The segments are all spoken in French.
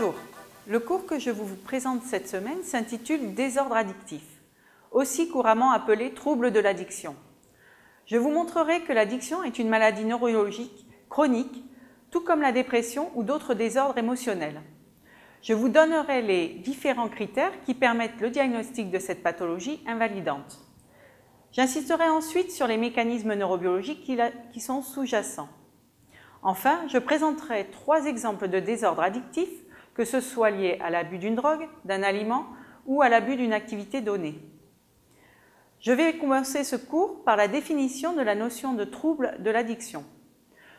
Bonjour, le cours que je vous présente cette semaine s'intitule « Désordre addictif », aussi couramment appelé « trouble de l'addiction ». Je vous montrerai que l'addiction est une maladie neurologique chronique, tout comme la dépression ou d'autres désordres émotionnels. Je vous donnerai les différents critères qui permettent le diagnostic de cette pathologie invalidante. J'insisterai ensuite sur les mécanismes neurobiologiques qui sont sous-jacents. Enfin, je présenterai 3 exemples de désordres addictifs, que ce soit liés à l'abus d'une drogue, d'un aliment ou à l'abus d'une activité donnée. Je vais commencer ce cours par la définition de la notion de trouble de l'addiction.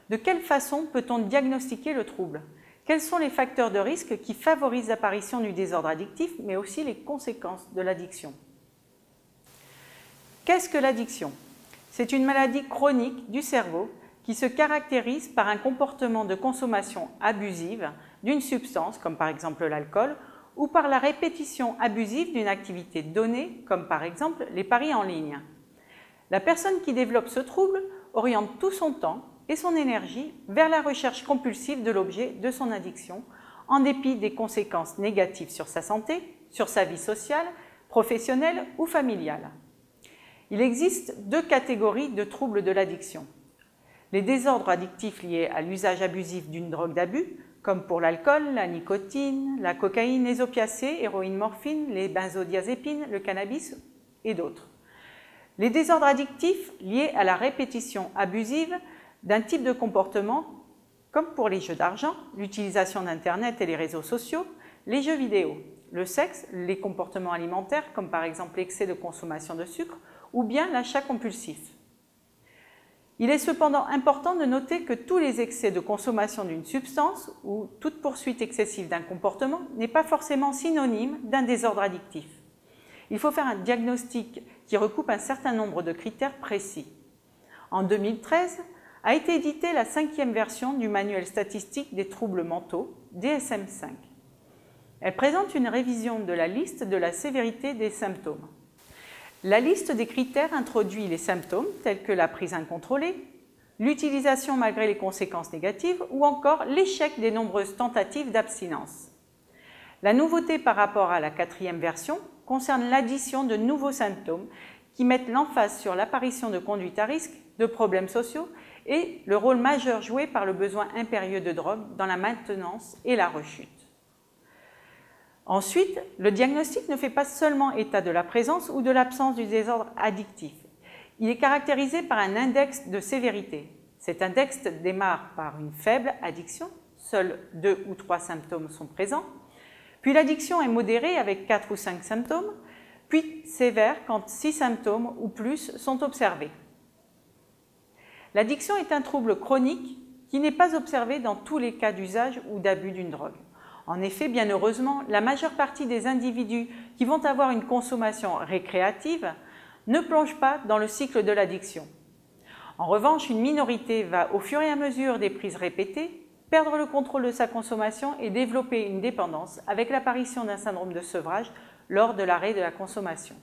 De quelle façon peut-on diagnostiquer le trouble? Quels sont les facteurs de risque qui favorisent l'apparition du désordre addictif, mais aussi les conséquences de l'addiction? Qu'est-ce que l'addiction? C'est une maladie chronique du cerveau qui se caractérise par un comportement de consommation abusive d'une substance, comme par exemple l'alcool, ou par la répétition abusive d'une activité donnée, comme par exemple les paris en ligne. La personne qui développe ce trouble oriente tout son temps et son énergie vers la recherche compulsive de l'objet de son addiction, en dépit des conséquences négatives sur sa santé, sur sa vie sociale, professionnelle ou familiale. Il existe 2 catégories de troubles de l'addiction. Les désordres addictifs liés à l'usage abusif d'une drogue d'abus, comme pour l'alcool, la nicotine, la cocaïne, les opiacés, héroïne, morphine, les benzodiazépines, le cannabis et d'autres. Les désordres addictifs liés à la répétition abusive d'un type de comportement, comme pour les jeux d'argent, l'utilisation d'Internet et les réseaux sociaux, les jeux vidéo, le sexe, les comportements alimentaires, comme par exemple l'excès de consommation de sucre, ou bien l'achat compulsif. Il est cependant important de noter que tous les excès de consommation d'une substance ou toute poursuite excessive d'un comportement n'est pas forcément synonyme d'un désordre addictif. Il faut faire un diagnostic qui recoupe un certain nombre de critères précis. En 2013, a été éditée la 5e version du manuel statistique des troubles mentaux, DSM-5. Elle présente une révision de la liste de la sévérité des symptômes. La liste des critères introduit les symptômes tels que la prise incontrôlée, l'utilisation malgré les conséquences négatives ou encore l'échec des nombreuses tentatives d'abstinence. La nouveauté par rapport à la 4e version concerne l'addition de nouveaux symptômes qui mettent l'emphase sur l'apparition de conduites à risque, de problèmes sociaux et le rôle majeur joué par le besoin impérieux de drogue dans la maintenance et la rechute. Ensuite, le diagnostic ne fait pas seulement état de la présence ou de l'absence du désordre addictif. Il est caractérisé par un index de sévérité. Cet index démarre par une faible addiction, seuls 2 ou 3 symptômes sont présents, puis l'addiction est modérée avec 4 ou 5 symptômes, puis sévère quand 6 symptômes ou plus sont observés. L'addiction est un trouble chronique qui n'est pas observé dans tous les cas d'usage ou d'abus d'une drogue. En effet, bien heureusement, la majeure partie des individus qui vont avoir une consommation récréative ne plongent pas dans le cycle de l'addiction. En revanche, une minorité va, au fur et à mesure des prises répétées, perdre le contrôle de sa consommation et développer une dépendance avec l'apparition d'un syndrome de sevrage lors de l'arrêt de la consommation.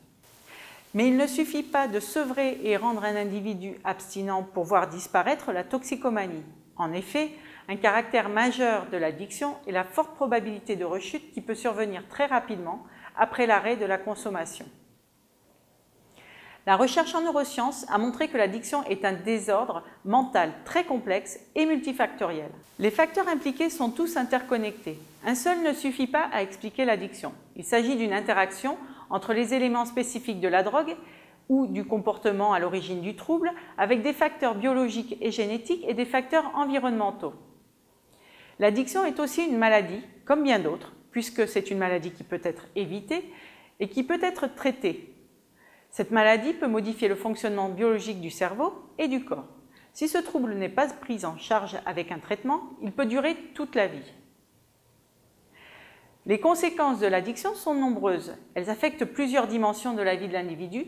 Mais il ne suffit pas de sevrer et rendre un individu abstinent pour voir disparaître la toxicomanie. En effet, un caractère majeur de l'addiction est la forte probabilité de rechute qui peut survenir très rapidement après l'arrêt de la consommation. La recherche en neurosciences a montré que l'addiction est un désordre mental très complexe et multifactoriel. Les facteurs impliqués sont tous interconnectés. Un seul ne suffit pas à expliquer l'addiction. Il s'agit d'une interaction entre les éléments spécifiques de la drogue ou du comportement à l'origine du trouble, avec des facteurs biologiques et génétiques et des facteurs environnementaux. L'addiction est aussi une maladie, comme bien d'autres, puisque c'est une maladie qui peut être évitée et qui peut être traitée. Cette maladie peut modifier le fonctionnement biologique du cerveau et du corps. Si ce trouble n'est pas pris en charge avec un traitement, il peut durer toute la vie. Les conséquences de l'addiction sont nombreuses. Elles affectent plusieurs dimensions de la vie de l'individu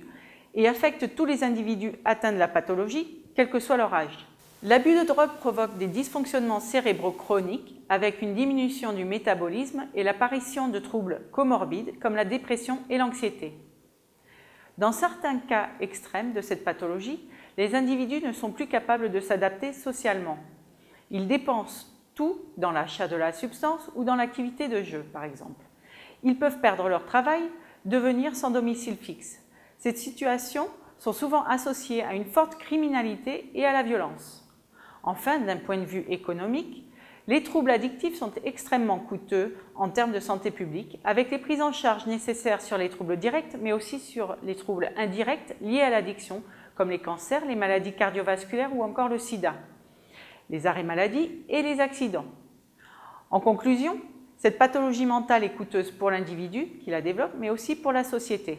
et affectent tous les individus atteints de la pathologie, quel que soit leur âge. L'abus de drogue provoque des dysfonctionnements cérébraux chroniques avec une diminution du métabolisme et l'apparition de troubles comorbides comme la dépression et l'anxiété. Dans certains cas extrêmes de cette pathologie, les individus ne sont plus capables de s'adapter socialement. Ils dépensent tout dans l'achat de la substance ou dans l'activité de jeu, par exemple. Ils peuvent perdre leur travail, devenir sans domicile fixe. Ces situations sont souvent associées à une forte criminalité et à la violence. Enfin, d'un point de vue économique, les troubles addictifs sont extrêmement coûteux en termes de santé publique, avec les prises en charge nécessaires sur les troubles directs, mais aussi sur les troubles indirects liés à l'addiction, comme les cancers, les maladies cardiovasculaires ou encore le sida, les arrêts maladie et les accidents. En conclusion, cette pathologie mentale est coûteuse pour l'individu qui la développe, mais aussi pour la société.